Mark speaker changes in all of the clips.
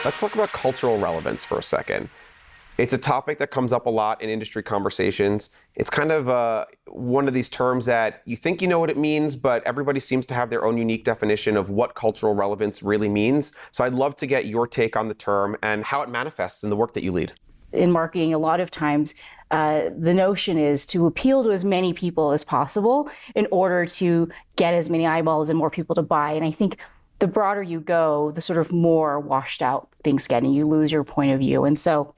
Speaker 1: Let's talk about cultural relevance for a second. It's a topic that comes up a lot in industry conversations. It's kind of one of these terms that you think you know what it means, but everybody seems to have their own unique definition of what cultural relevance really means. So I'd love to get your take on the term and how it manifests in the work that you lead.
Speaker 2: In marketing, a lot of times, the notion is to appeal to as many people as possible in order to get as many eyeballs and more people to buy. And I think the broader you go, the sort of more washed out things get, and you lose your point of view. And so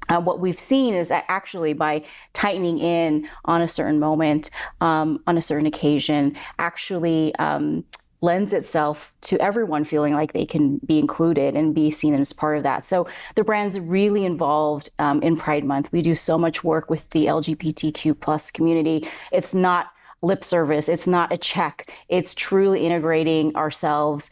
Speaker 2: what we've seen is that actually by tightening in on a certain moment, on a certain occasion, actually lends itself to everyone feeling like they can be included and be seen as part of that. So the brand's really involved in Pride Month. We do so much work with the LGBTQ plus community. It's not lip service. It's not a check. It's truly integrating ourselves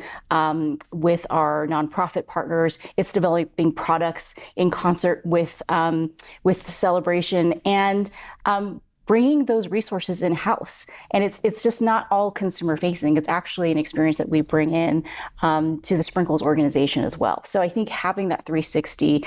Speaker 2: with our nonprofit partners. It's developing products in concert with the celebration and bringing those resources in-house. And it's just not all consumer facing. It's actually an experience that we bring in to the Sprinkles organization as well. So I think having that 360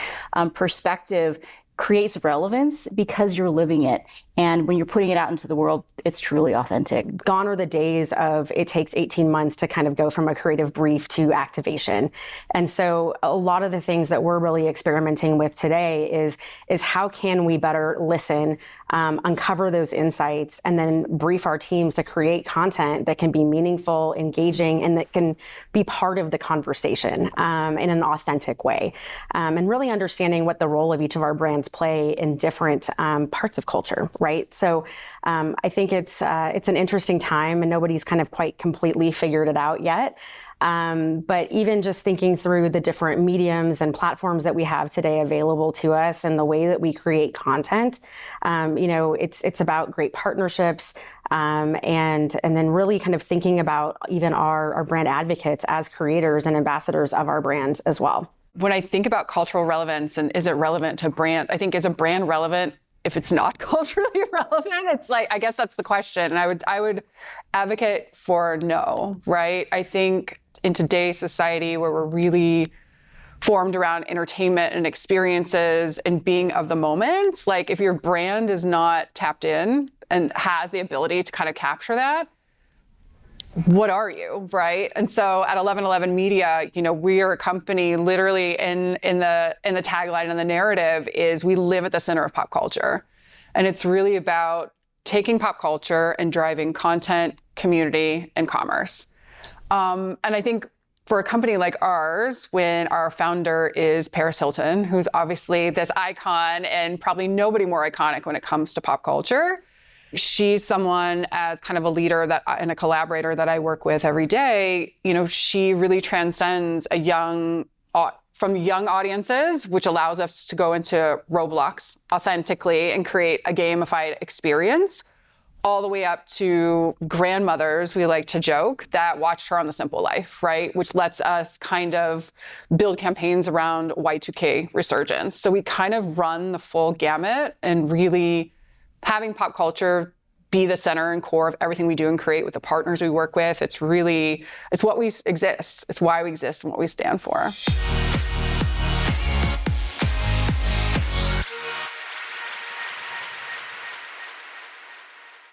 Speaker 2: perspective creates relevance because you're living it. And when you're putting it out into the world, it's truly authentic.
Speaker 3: Gone are the days of it takes 18 months to kind of go from a creative brief to activation. And so a lot of the things that we're really experimenting with today is how can we better listen, uncover those insights, and then brief our teams to create content that can be meaningful, engaging, and that can be part of the conversation in an authentic way. And really understanding what the role of each of our brands play in different parts of culture, right? So I think it's an interesting time, and nobody's kind of quite completely figured it out yet. But even just thinking through the different mediums and platforms that we have today available to us and the way that we create content, it's about great partnerships and then really kind of thinking about even our brand advocates as creators and ambassadors of our brands as well.
Speaker 4: When I think about cultural relevance and is it relevant to brand, I think is a brand relevant if it's not culturally relevant? It's like, I guess that's the question. And I would advocate for no, right? I think in today's society where we're really formed around entertainment and experiences and being of the moment, like if your brand is not tapped in and has the ability to kind of capture that, what are you, right? And so at 1111 Media, we are a company literally in the tagline and the narrative is we live at the center of pop culture. And it's really about taking pop culture and driving content, community, and commerce. And I think for a company like ours, when our founder is Paris Hilton, who's obviously this icon and probably nobody more iconic when it comes to pop culture, she's someone as kind of a leader and a collaborator that I work with every day. She really transcends from young audiences, which allows us to go into Roblox authentically and create a gamified experience, all the way up to grandmothers, we like to joke, that watched her on The Simple Life, right? Which lets us kind of build campaigns around Y2K resurgence. So we kind of run the full gamut and really having pop culture be the center and core of everything we do and create with the partners we work with. It's what we exist. It's why we exist and what we stand for.